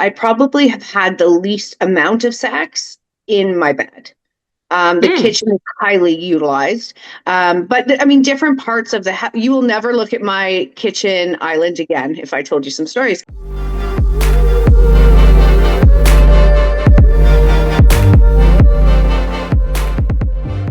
I probably have had the least amount of sex in my bed. The kitchen is highly utilized. But I mean, different parts of you will never look at my kitchen island again if I told you some stories.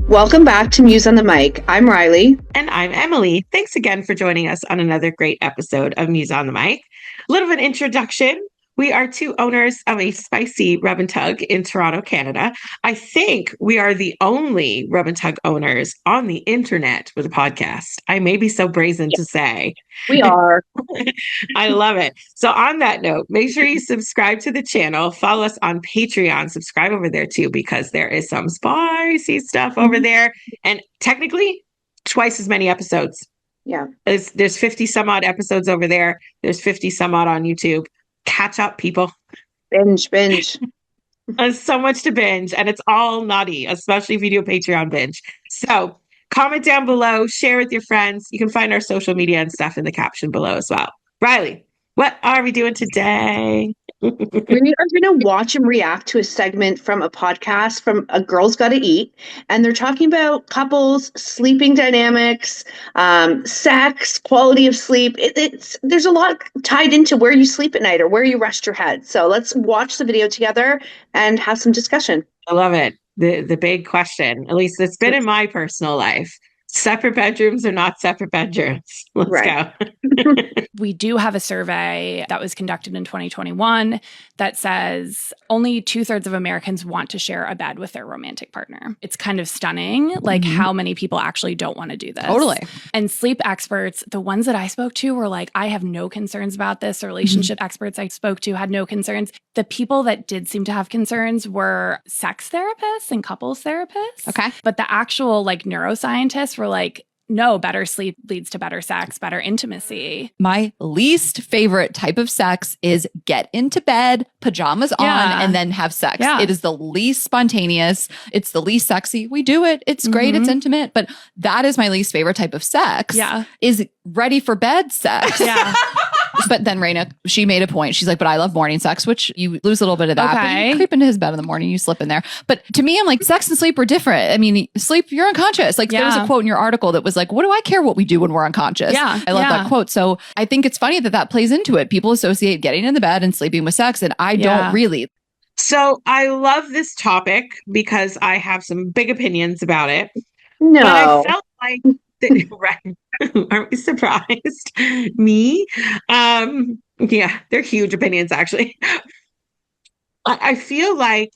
Welcome back to Muse on the Mic. I'm Riley. And I'm Emily. Thanks again for joining us on another great episode of Muse on the Mic. A little bit of introduction. We are two owners of a spicy rub and tug in Toronto, Canada. I think we are the only rub and tug owners on the internet with a podcast. I may be so brazen to say. We are. I love it. So on that note, make sure you subscribe to the channel, follow us on Patreon, subscribe over there too, because there is some spicy stuff over there. And technically, twice as many episodes. Yeah. There's 50 some odd episodes over there. There's 50 some odd on YouTube. Catch up, people. Binge. There's so much to binge, and it's all nutty, especially if you do a Patreon binge. So comment down below, share with your friends. You can find our social media and stuff in the caption below as well. Riley, what are we doing today? We are going to watch and react to a segment from a podcast from A Girl's Gotta Eat. And they're talking about couples, sleeping dynamics, sex, quality of sleep. There's a lot tied into where you sleep at night or where you rest your head. So let's watch the video together and have some discussion. I love it. The big question, at least it's been in my personal life. Separate bedrooms or not separate bedrooms? Let's go. We do have a survey that was conducted in 2021 that says only 2/3 of Americans want to share a bed with their romantic partner. It's kind of stunning, like how many people actually don't want to do this. Totally. And sleep experts, the ones that I spoke to were like, I have no concerns about this. The relationship experts I spoke to had no concerns. The people that did seem to have concerns were sex therapists and couples therapists. Okay. But the actual like neuroscientists were like, no, better sleep leads to better sex, better intimacy. My least favorite type of sex is get into bed, pajamas on, and then have sex. Yeah. It is the least spontaneous. It's the least sexy. We do it. It's great. It's intimate. But that is my least favorite type of sex. Yeah. Is ready for bed sex. Yeah. But then Raina, she made a point. She's like, but I love morning sex, which you lose a little bit of that. Okay. But you creep into his bed in the morning, you slip in there. But to me, I'm like, sex and sleep are different. I mean, sleep, you're unconscious. Like there was a quote in your article that was like, what do I care what we do when we're unconscious? Yeah. I love that quote. So I think it's funny that plays into it. People associate getting in the bed and sleeping with sex. And I don't really. So I love this topic because I have some big opinions about it. No. But I felt like, right. Aren't we surprised? Me? Yeah, they're huge opinions, actually. I feel like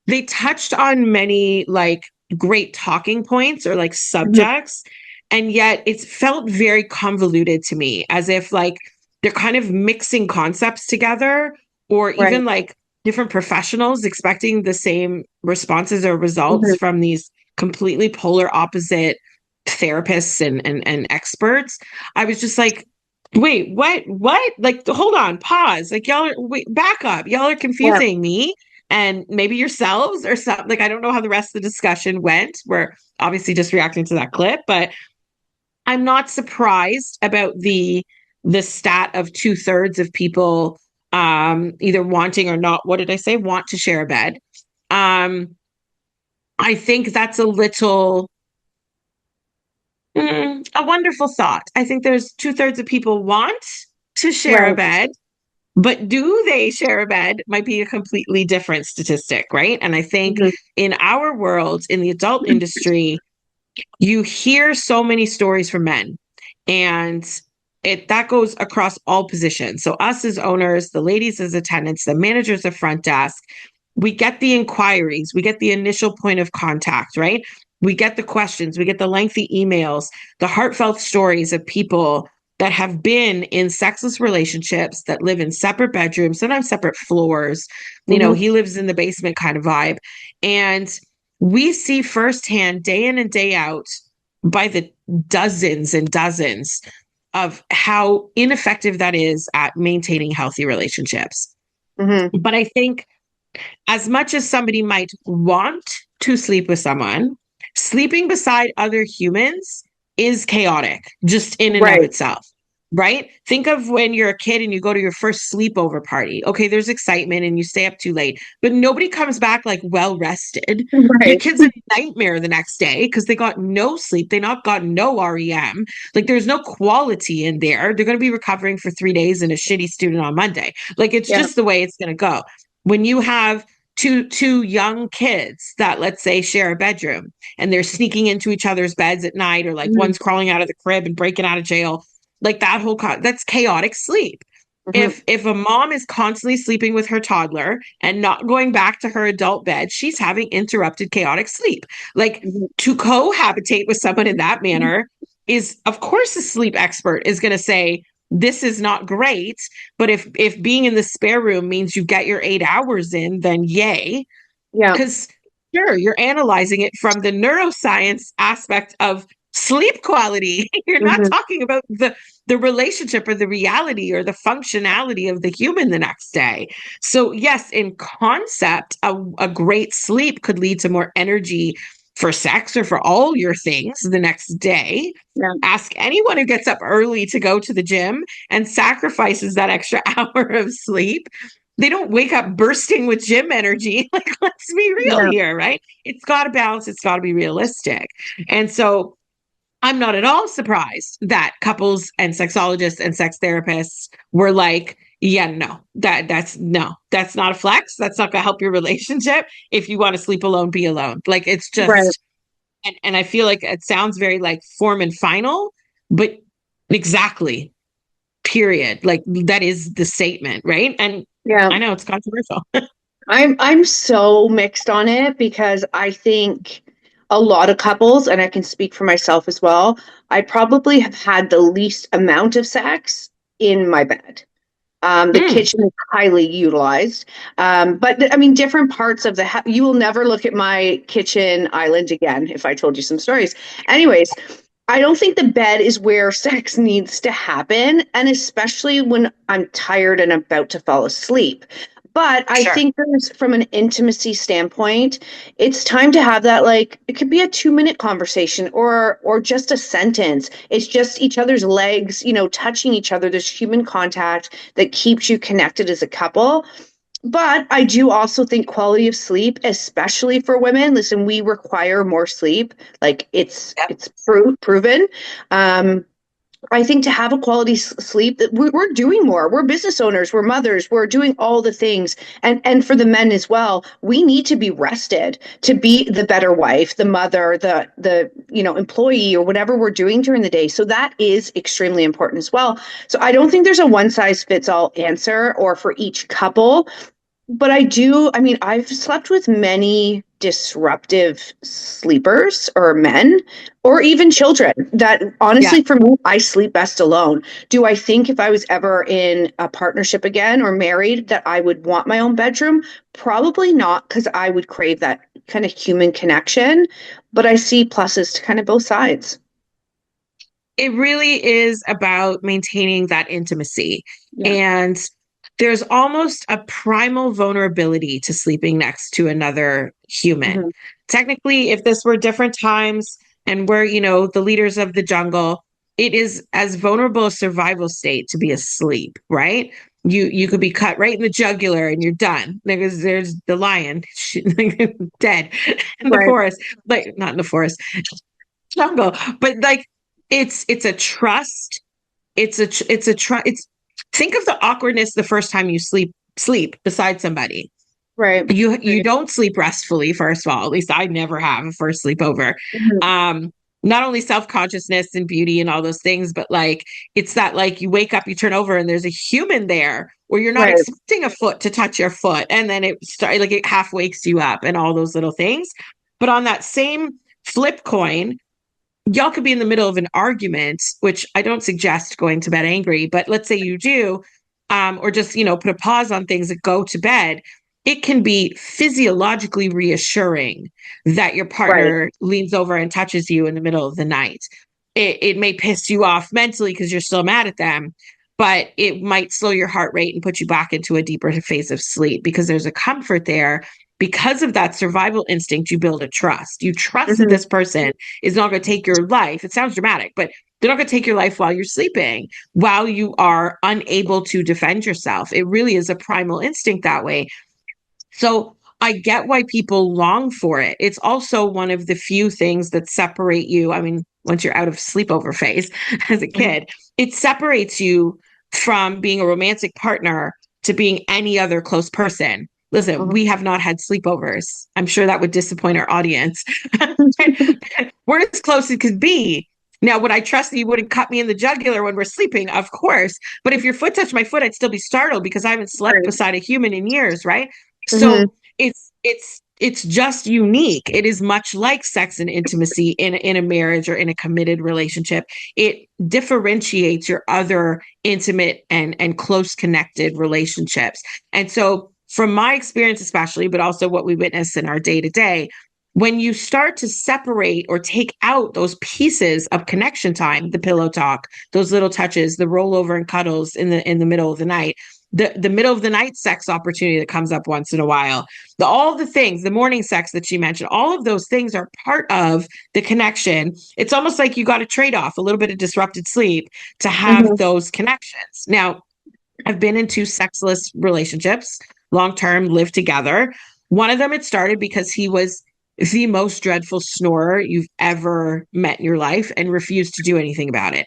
they touched on many like great talking points or like subjects, and yet it felt very convoluted to me, as if like they're kind of mixing concepts together, or even like different professionals expecting the same responses or results from these completely polar opposite therapists and experts. I was just like, wait, what? Like, hold on, pause. Like, back up. Y'all are confusing me and maybe yourselves or something. Like, I don't know how the rest of the discussion went. We're obviously just reacting to that clip, but I'm not surprised about the stat of 2/3 of people either wanting or not. What did I say? Want to share a bed. I think that's a little a wonderful thought. I think there's 2/3 of people want to share a bed, but do they share a bed might be a completely different statistic, right? And I think in our world, in the adult industry, you hear so many stories from men, and that goes across all positions. So us as owners, the ladies as attendants, the managers of front desk, we get the inquiries, we get the initial point of contact, right? We get the questions, we get the lengthy emails, the heartfelt stories of people that have been in sexless relationships, that live in separate bedrooms, sometimes separate floors. You know, he lives in the basement kind of vibe. And we see firsthand, day in and day out, by the dozens and dozens, of how ineffective that is at maintaining healthy relationships. But I think as much as somebody might want to sleep with someone, sleeping beside other humans is chaotic just in and of itself. right? Think of when you're a kid and you go to your first sleepover party. Okay, there's excitement and you stay up too late, but nobody comes back like well rested. Your Right. kid's a nightmare the next day because they got no sleep. They not got no REM. Like there's no quality in there. They're going to be recovering for 3 days and a shitty student on Monday. Like it's Yeah. just the way it's going to go. When you have two young kids that, let's say, share a bedroom and they're sneaking into each other's beds at night, or like Mhm. one's crawling out of the crib and breaking out of jail, like that whole that's chaotic sleep. Mhm. If a mom is constantly sleeping with her toddler and not going back to her adult bed, she's having interrupted chaotic sleep. Like Mhm. to cohabitate with someone in that manner is, of course, a sleep expert is going to say this is not great. But if being in the spare room means you get your 8 hours in, then yay. Yeah. Because sure, you're analyzing it from the neuroscience aspect of sleep quality. You're not Mhm. talking about the relationship or the reality or the functionality of the human the next day. So yes, in concept, a great sleep could lead to more energy for sex or for all your things the next day. Yeah. Ask anyone who gets up early to go to the gym and sacrifices that extra hour of sleep. They don't wake up bursting with gym energy. Like, let's be real Yeah. here, right? It's got to balance. It's got to be realistic. And so I'm not at all surprised that couples and sexologists and sex therapists were like, yeah, no, that's not a flex. That's not going to help your relationship. If you want to sleep alone, be alone. Like, it's Right. just, and I feel like it sounds very like form and final, but exactly, period. Like, that is the statement, right? And Yeah. I know it's controversial. I'm so mixed on it because I think a lot of couples, and I can speak for myself as well, I probably have had the least amount of sex in my bed. The Mm, kitchen is highly utilized. But I mean, different parts of you will never look at my kitchen island again if I told you some stories. Anyways, I don't think the bed is where sex needs to happen, and especially when I'm tired and about to fall asleep. But I sure. think there's, from an intimacy standpoint, it's time to have that, like, it could be a 2-minute conversation or just a sentence. It's just each other's legs, touching each other. There's human contact that keeps you connected as a couple. But I do also think quality of sleep, especially for women, listen, we require more sleep. Like Yep. it's proven. Um, I think to have a quality sleep, that we're doing more. We're business owners, we're mothers, we're doing all the things. And for the men as well, we need to be rested to be the better wife, the mother, the employee, or whatever we're doing during the day. So that is extremely important as well. So I don't think there's a one size fits all answer or for each couple. But I mean, I've slept with many disruptive sleepers or men or even children that Yeah. honestly, for me, I sleep best alone. Do I think if I was ever in a partnership again or married that I would want my own bedroom? Probably not, because I would crave that kind of human connection. But I see pluses to kind of both sides. It really is about maintaining that intimacy. Yeah. And there's almost a primal vulnerability to sleeping next to another human. Mhm. Technically, if this were different times and we're, the leaders of the jungle, it is as vulnerable a survival state to be asleep, right? You could be cut right in the jugular and you're done. There's the lion dead in the Right. forest, like not in the forest, jungle, but like it's a trust. It's think of the awkwardness the first time you sleep beside somebody. Right. You don't sleep restfully, first of all. At least I never have a first sleepover. Mhm. Um, not only self-consciousness and beauty and all those things, but like it's that like you wake up, you turn over, and there's a human there where you're not Right. expecting a foot to touch your foot, and then it half wakes you up and all those little things. But on that same flip coin, y'all could be in the middle of an argument, which I don't suggest going to bed angry, but let's say you do, or just, put a pause on things and go to bed. It can be physiologically reassuring that your Right. partner leans over and touches you in the middle of the night. It may piss you off mentally because you're still mad at them, but it might slow your heart rate and put you back into a deeper phase of sleep because there's a comfort there. Because of that survival instinct, you build a trust. You trust that Mhm. this person is not going to take your life. It sounds dramatic, but They're not going to take your life while you're sleeping, while you are unable to defend yourself. It really is a primal instinct that way. So I get why people long for it. It's also one of the few things that separate you. I mean, once you're out of sleepover phase as a kid, it separates you from being a romantic partner to being any other close person. Listen, we have not had sleepovers. I'm sure that would disappoint our audience. We're as close as could be. Now, would I trust that you wouldn't cut me in the jugular when we're sleeping? Of course. But if your foot touched my foot, I'd still be startled because I haven't slept beside a human in years, right? So it's just unique. It is much like sex and intimacy in a marriage or in a committed relationship. It differentiates your other intimate and close connected relationships. And so from my experience, especially, but also what we witness in our day to day, when you start to separate or take out those pieces of connection time, the pillow talk, those little touches, the rollover and cuddles in the middle of the night, the middle of the night sex opportunity that comes up once in a while, all the things, the morning sex that she mentioned, all of those things are part of the connection. It's almost like you got to trade off a little bit of disrupted sleep to have those connections. Now, I've been in 2 sexless relationships, long-term, lived together. One of them, it started because he was the most dreadful snorer you've ever met in your life and refused to do anything about it.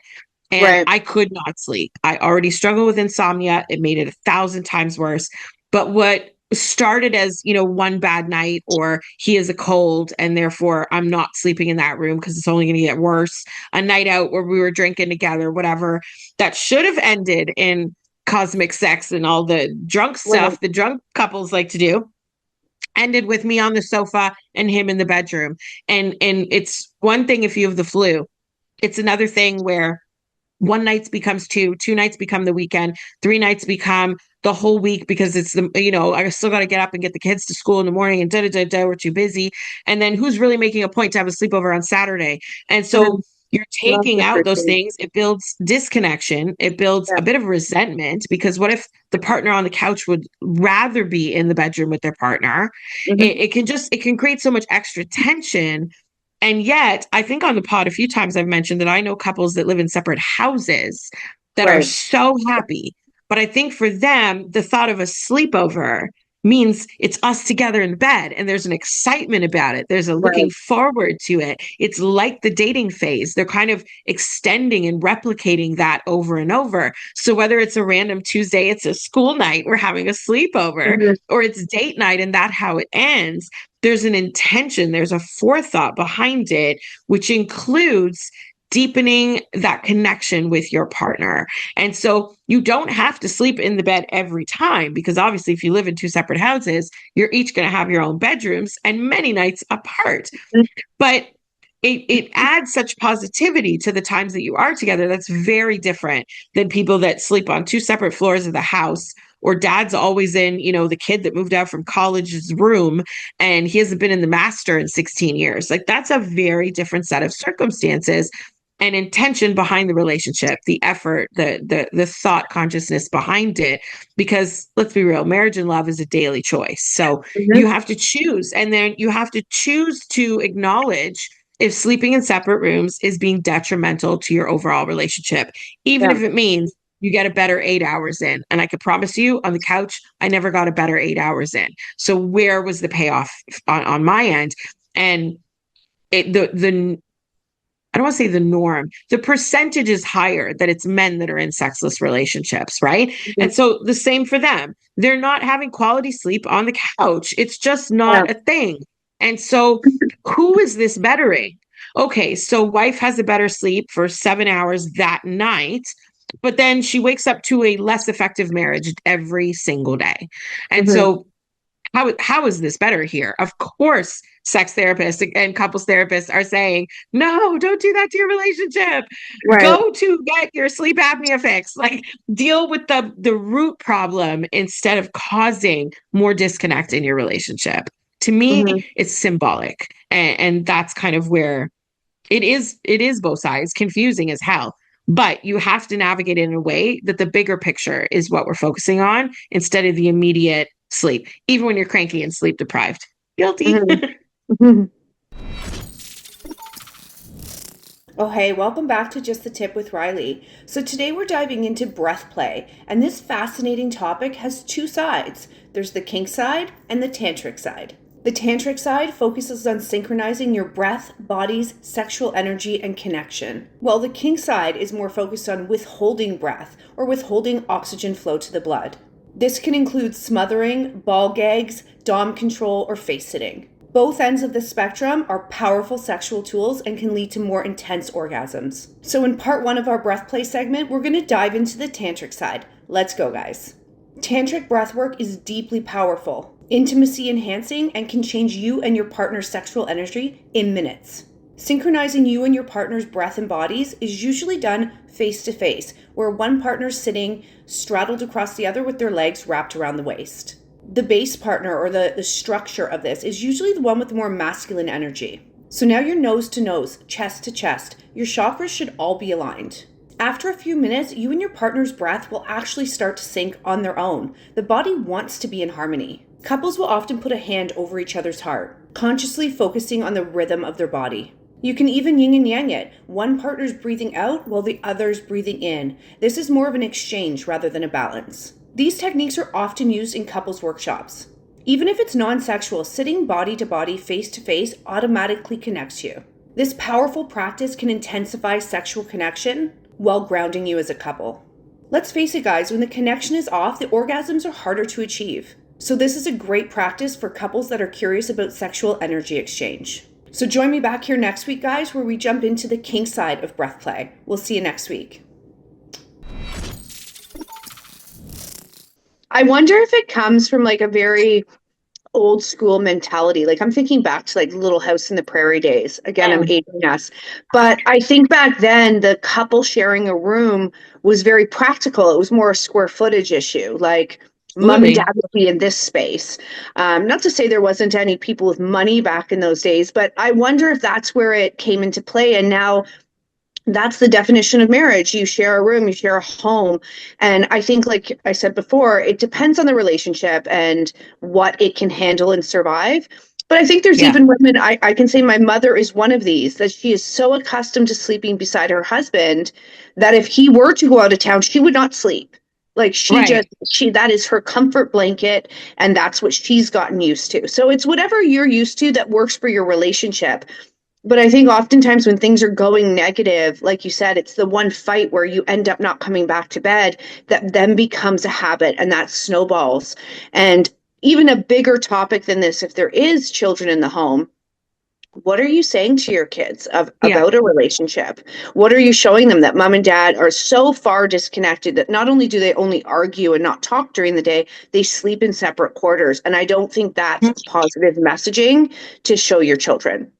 And I could not sleep. I already struggled with insomnia. It made it 1,000 times worse. But what started as, one bad night, or he has a cold and therefore I'm not sleeping in that room because it's only going to get worse, a night out where we were drinking together, whatever, that should have ended in cosmic sex and all the drunk stuff the drunk couples like to do, ended with me on the sofa and him in the bedroom. And it's one thing if you have the flu. It's another thing where one night becomes 2 nights become the weekend, 3 nights become the whole week because it's I still got to get up and get the kids to school in the morning and we're too busy. And then who's really making a point to have a sleepover on Saturday? And so you're taking out those things. It builds disconnection. It builds a bit of resentment, because what if the partner on the couch would rather be in the bedroom with their partner? It can create so much extra tension. And yet, I think on the pod a few times I've mentioned that I know couples that live in separate houses that are so happy. But I think for them, the thought of a sleepover means it's us together in bed, and there's an excitement about it. There's a looking forward to it. It's like the dating phase. They're kind of extending and replicating that over and over. So whether it's a random Tuesday, it's a school night, we're having a sleepover, or it's date night and that's how it ends, there's an intention, there's a forethought behind it, which includes deepening that connection with your partner. And so you don't have to sleep in the bed every time, because obviously if you live in 2 separate houses, you're each going to have your own bedrooms and many nights apart. But it adds such positivity to the times that you are together. That's very different than people that sleep on 2 separate floors of the house, or dad's always in, the kid that moved out from college's room and he hasn't been in the master in 16 years. Like, that's a very different set of circumstances and intention behind the relationship, the effort, the thought consciousness behind it. Because let's be real, marriage and love is a daily choice. So you have to choose, and then you have to choose to acknowledge if sleeping in separate rooms is being detrimental to your overall relationship, even if it means you get a better 8 hours in. And I could promise you, on the couch, I never got a better 8 hours in. So where was the payoff on my end? And I don't want to say the norm, the percentage is higher that it's men that are in sexless relationships, right? And so the same for them. They're not having quality sleep on the couch. It's just not a thing. And so who is this bettering? Okay, so wife has a better sleep for 7 hours that night, but then she wakes up to a less effective marriage every single day. And so how is this better here? Of course, sex therapists and couples therapists are saying, no, don't do that to your relationship. Go to get your sleep apnea fix. Like, deal with the root problem instead of causing more disconnect in your relationship. To me, it's symbolic. And that's kind of where it is both sides, confusing as hell. But you have to navigate it in a way that the bigger picture is what we're focusing on instead of the immediate sleep, even when you're cranky and sleep deprived. Guilty. Oh, hey, welcome back to Just the Tip with Riley. So, today we're diving into breath play, and this fascinating topic has two sides. There's the kink side and the tantric side. The tantric side focuses on synchronizing your breath, body's sexual energy, and connection, while the kink side is more focused on withholding breath or withholding oxygen flow to the blood. This can include smothering, ball gags, dom control, or face sitting. Both ends of the spectrum are powerful sexual tools and can lead to more intense orgasms. So in part 1 of our breath play segment, we're going to dive into the tantric side. Let's go, guys. Tantric breathwork is deeply powerful, intimacy enhancing, and can change you and your partner's sexual energy in minutes. Synchronizing you and your partner's breath and bodies is usually done face to face, where one partner's sitting straddled across the other with their legs wrapped around the waist. The base partner, or the structure of this, is usually the one with the more masculine energy. So now you're nose to nose, chest to chest. Your chakras should all be aligned. After a few minutes, you and your partner's breath will actually start to sync on their own. The body wants to be in harmony. Couples will often put a hand over each other's heart, consciously focusing on the rhythm of their body. You can even yin and yang it. One partner's breathing out while the other's breathing in. This is more of an exchange rather than a balance. These techniques are often used in couples workshops. Even if it's non-sexual, sitting body to body, face to face automatically connects you. This powerful practice can intensify sexual connection while grounding you as a couple. Let's face it, guys, when the connection is off, the orgasms are harder to achieve. So this is a great practice for couples that are curious about sexual energy exchange. So join me back here next week, guys, where we jump into the kink side of breath play. We'll see you next week. I wonder if it comes from like a very old school mentality. Like I'm thinking back to like Little House in the Prairie days. Again, I'm aging us. But I think back then the couple sharing a room was very practical. It was more a square footage issue. Like mom and dad would be in this space. Not to say there wasn't any people with money back in those days, but I wonder if that's where it came into play. And now that's the definition of marriage. You share a room, you share a home. And I think, like I said before, it depends on the relationship and what it can handle and survive. But I think there's even women, I can say my mother is one of these, that she is so accustomed to sleeping beside her husband that if he were to go out of town, she would not sleep. Like that is her comfort blanket, and that's what she's gotten used to. So it's whatever you're used to that works for your relationship. But I think oftentimes when things are going negative, like you said, it's the one fight where you end up not coming back to bed that then becomes a habit, and that snowballs. And even a bigger topic than this, if there is children in the home, what are you saying to your kids about a relationship? What are you showing them? That mom and dad are so far disconnected that not only do they only argue and not talk during the day, they sleep in separate quarters. And I don't think that's positive messaging to show your children.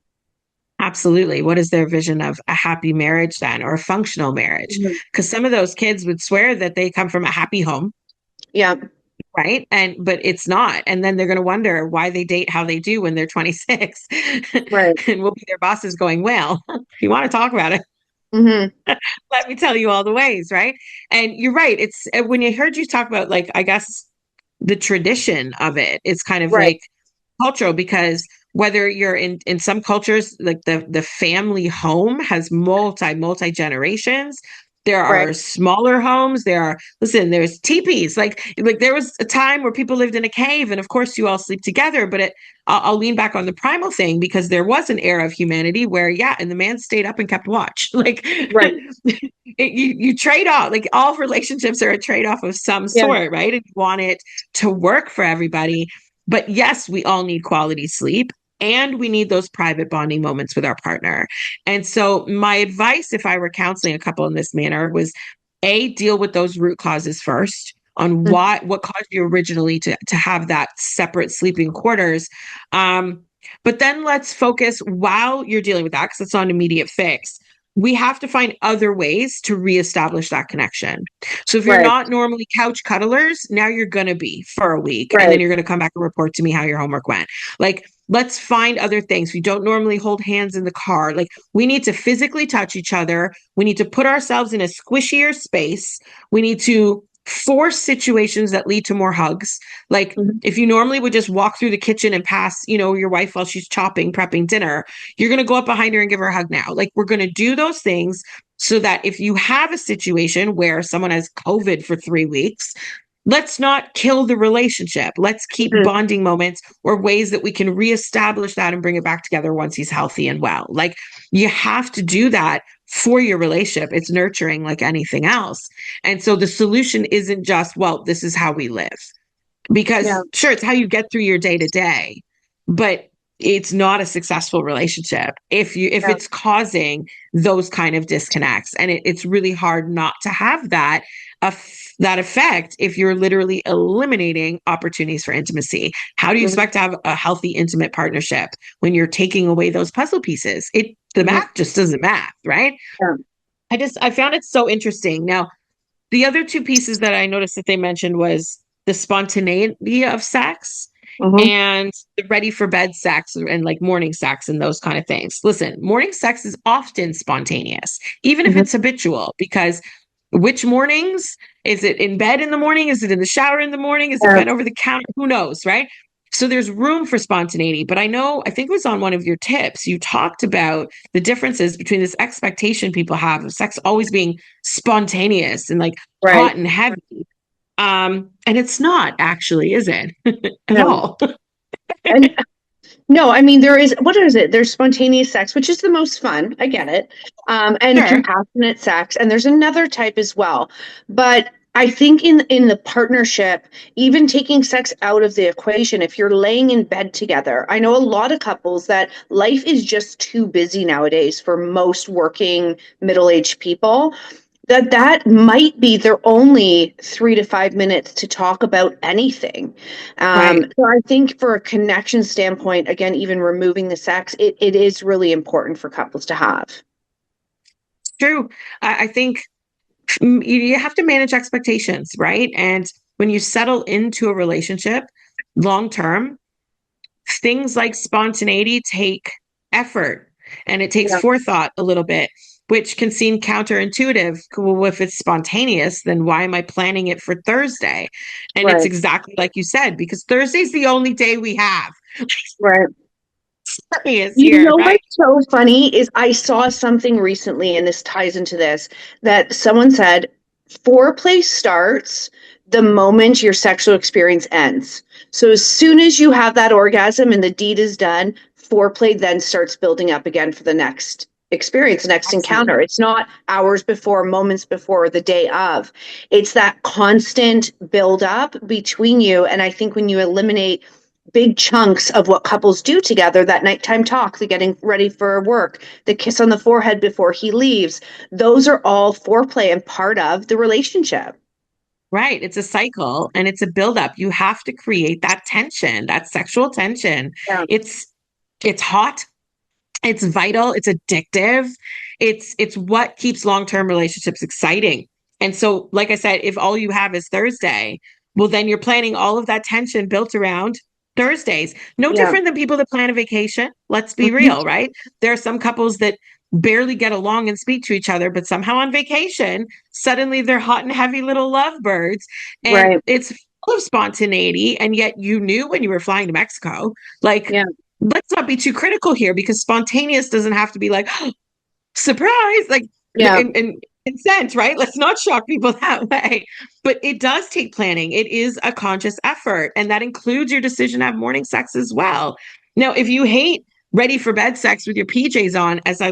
Absolutely. What is their vision of a happy marriage then, or a functional marriage? Because some of those kids would swear that they come from a happy home. Yeah. Right. But it's not. And then they're going to wonder why they date how they do when they're 26. Right. And we'll be their bosses going, well, if you want to talk about it, let me tell you all the ways. Right. And you're right. It's when I heard you talk about, like, I guess the tradition of it, it's kind of like cultural, because whether you're in some cultures, like the family home has multi generations. There are smaller homes. There's teepees. Like there was a time where people lived in a cave, and of course you all sleep together. But I'll lean back on the primal thing, because there was an era of humanity where, and the man stayed up and kept watch. Like, you trade off. Like all relationships are a trade off of some sort, right? And you want it to work for everybody. But yes, we all need quality sleep, and we need those private bonding moments with our partner. And so my advice, if I were counseling a couple in this manner, was deal with those root causes first on what caused you originally to have that separate sleeping quarters. But then let's focus, while you're dealing with that, because it's not an immediate fix, we have to find other ways to reestablish that connection. So if you're not normally couch cuddlers, now you're going to be for a week. And then you're going to come back and report to me how your homework went. Like, let's find other things. We don't normally hold hands in the car. Like, we need to physically touch each other. We need to put ourselves in a squishier space. We need to force situations that lead to more hugs. Like if you normally would just walk through the kitchen and pass, your wife while she's chopping, prepping dinner, you're going to go up behind her and give her a hug now. Like we're going to do those things so that if you have a situation where someone has COVID for 3 weeks, let's not kill the relationship. Let's keep bonding moments or ways that we can reestablish that and bring it back together once he's healthy and well. Like you have to do that for your relationship. It's nurturing like anything else. And so the solution isn't just, well, this is how we live. Because sure, it's how you get through your day to day, but it's not a successful relationship if it's causing those kind of disconnects. And it's really hard not to have that effect if you're literally eliminating opportunities for intimacy. How do you expect to have a healthy, intimate partnership when you're taking away those puzzle pieces? The math just doesn't math, right? Yeah. I found it so interesting. Now, the other 2 pieces that I noticed that they mentioned was the spontaneity of sex and the ready for bed sex and like morning sex and those kind of things. Listen, morning sex is often spontaneous, even if it's habitual, because which mornings? Is it in bed in the morning? Is it in the shower in the morning? Is it bent over the counter? Who knows, right? So there's room for spontaneity. But I think it was on one of your tips, you talked about the differences between this expectation people have of sex always being spontaneous and like hot and heavy. And it's not actually, is it? At all. And no, I mean, what is it? There's spontaneous sex, which is the most fun. I get it. And compassionate sex. And there's another type as well. But I think in the partnership, even taking sex out of the equation, if you're laying in bed together, I know a lot of couples that life is just too busy nowadays for most working middle-aged people, that might be their only 3 to 5 minutes to talk about anything. So I think for a connection standpoint, again, even removing the sex, it is really important for couples to have. True. I think you have to manage expectations, right? And when you settle into a relationship long term, things like spontaneity take effort and it takes forethought a little bit, which can seem counterintuitive. Well, if it's spontaneous, then why am I planning it for Thursday? And it's exactly like you said, because Thursday's the only day we have. What's so funny is I saw something recently, and this ties into this, that someone said, foreplay starts the moment your sexual experience ends. So as soon as you have that orgasm and the deed is done, foreplay then starts building up again for the next experience, the next encounter. It's not hours before, moments before, or the day of. It's that constant build up between you. And I think when you eliminate big chunks of what couples do together, that nighttime talk, the getting ready for work, the kiss on the forehead before he leaves, those are all foreplay and part of the relationship. Right. It's a cycle and it's a buildup. You have to create that tension, that sexual tension. Yeah. It's hot. It's vital. It's addictive. It's what keeps long-term relationships exciting. And so, like I said, if all you have is Thursday, well, then you're planning all of that tension built around Thursdays. No different than people that plan a vacation. Let's be real, right? There are some couples that barely get along and speak to each other, but somehow on vacation, suddenly they're hot and heavy little lovebirds. And it's full of spontaneity. And yet you knew when you were flying to Mexico, let's not be too critical here, because spontaneous doesn't have to be like, oh, surprise, like, and consent, right? Let's not shock people that way. But it does take planning. It is a conscious effort. And that includes your decision to have morning sex as well. Now, if you hate ready for bed sex with your PJs on, as I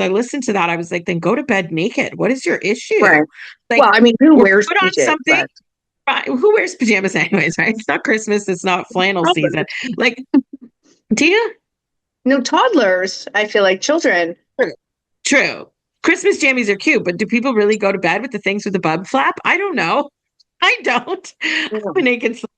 listened to that, I was like, then go to bed naked. What is your issue? Right. Like, well, I mean, who wears put on something? Who wears pajamas anyways, right? It's not Christmas. It's not flannel season. Like, do you? No, toddlers. I feel like children. True. Christmas jammies are cute, but do people really go to bed with the things with the bub flap? I don't know. I don't. I'm a naked sleeper.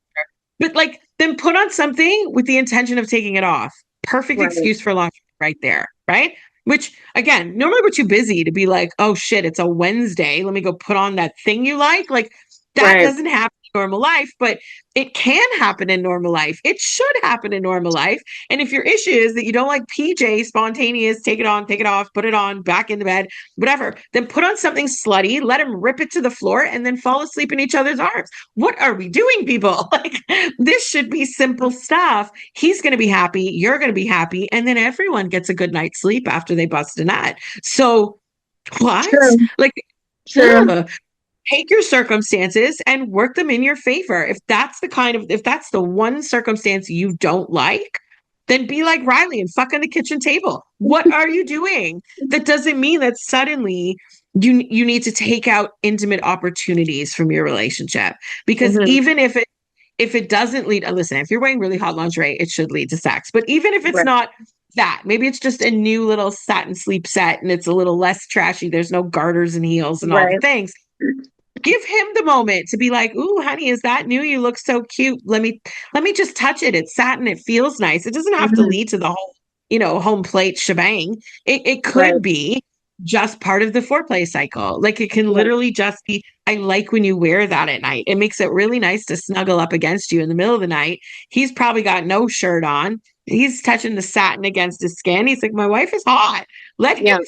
But like, then put on something with the intention of taking it off. Perfect excuse for laundry right there, right? Which, again, normally we're too busy to be like, oh shit, it's a Wednesday. Let me go put on that thing you like. Like, that doesn't happen normal life, but it can happen in normal life. It should happen in normal life. And if your issue is that you don't like PJ, spontaneous, take it on, take it off, put it on, back into bed, whatever, then put on something slutty, let him rip it to the floor, and then fall asleep in each other's arms. What are we doing, people? Like, this should be simple stuff. He's going to be happy. You're going to be happy. And then everyone gets a good night's sleep after they bust a nut. So what? True. Like, True. yeah. Take your circumstances and work them in your favor. If that's the one circumstance you don't like, then be like Riley and fuck on the kitchen table. What are you doing? That doesn't mean that suddenly you need to take out intimate opportunities from your relationship. Because even if it doesn't lead, listen, if you're wearing really hot lingerie, it should lead to sex. But even if it's not that, maybe it's just a new little satin sleep set and it's a little less trashy. There's no garters and heels and all the things. Give him the moment to be like, ooh, honey, is that new? You look so cute. Let me just touch it. It's satin. It feels nice. It doesn't have to lead to the whole, home plate shebang. It could be just part of the foreplay cycle. Like, it can literally just be, I like when you wear that at night. It makes it really nice to snuggle up against you in the middle of the night. He's probably got no shirt on. He's touching the satin against his skin. He's like, my wife is hot. Let him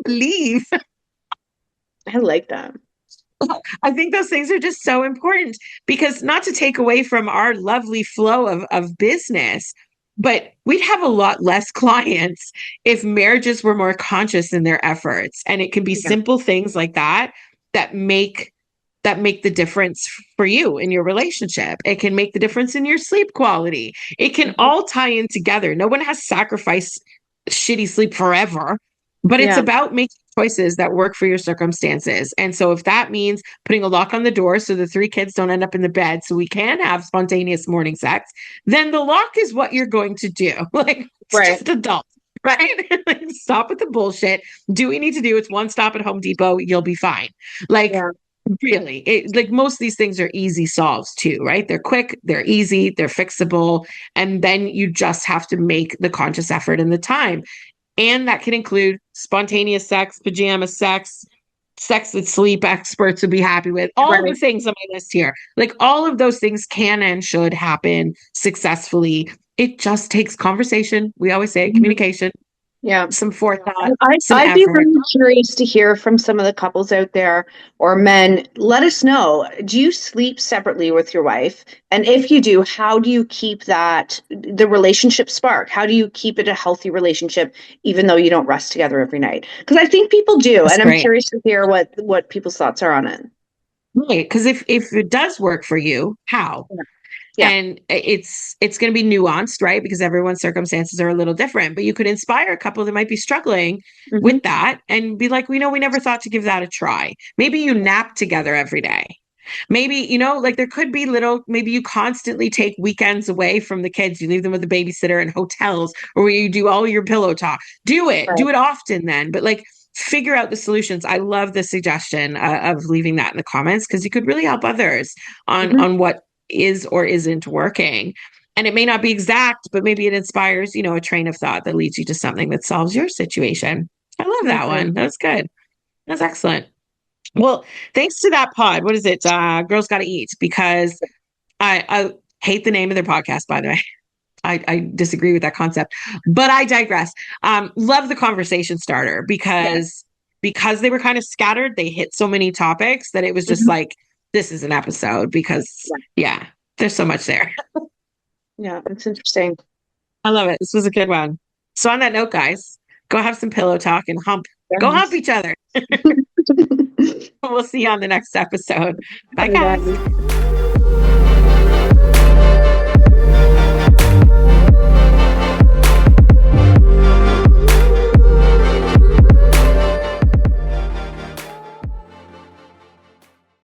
believe. I like that. I think those things are just so important, because not to take away from our lovely flow of business, but we'd have a lot less clients if marriages were more conscious in their efforts. And it can be simple things like that make the difference for you in your relationship. It can make the difference in your sleep quality. It can all tie in together. No one has sacrificed shitty sleep forever, but it's about making choices that work for your circumstances. And so if that means putting a lock on the door so the 3 kids don't end up in the bed so we can have spontaneous morning sex, then the lock is what you're going to do. Like, it's just adult, right? Like, stop with the bullshit. Do what you need to do. It's one stop at Home Depot. You'll be fine. Like, really, like, most of these things are easy solves too, right? They're quick, they're easy, they're fixable. And then you just have to make the conscious effort and the time. And that can include spontaneous sex, pajama sex, sex that sleep experts would be happy with, all the things on my list here. Like, all of those things can and should happen successfully. It just takes conversation. We always say communication. Some forethought. I'd be really curious to hear from some of the couples out there, or men. Let us know. Do you sleep separately with your wife? And if you do, how do you keep the relationship spark? How do you keep it a healthy relationship, even though you don't rest together every night? Because I think people do. That's great. I'm curious to hear what people's thoughts are on it. Right. Because if it does work for you, how? And it's going to be nuanced, right? Because everyone's circumstances are a little different, but you could inspire a couple that might be struggling with that and be like, we never thought to give that a try. Maybe you nap together every day. Maybe, like, there could be maybe you constantly take weekends away from the kids. You leave them with a babysitter in hotels, or you do all your pillow talk. Do it often then, but like, figure out the solutions. I love the suggestion of leaving that in the comments, because you could really help others on what is or isn't working. And it may not be exact, but maybe it inspires, a train of thought that leads you to something that solves your situation. I love that one. That was good. That's excellent. Well, thanks to that pod. What is it? Girls Gotta Eat, because I hate the name of their podcast, by the way. I disagree with that concept, but I digress. Love the conversation starter, because they were kind of scattered. They hit so many topics that it was just like, this is an episode, because there's so much there. It's interesting. I love it. This was a good one. So on that note, guys, go have some pillow talk and hump. Go hump each other. We'll see you on the next episode. Bye, guys.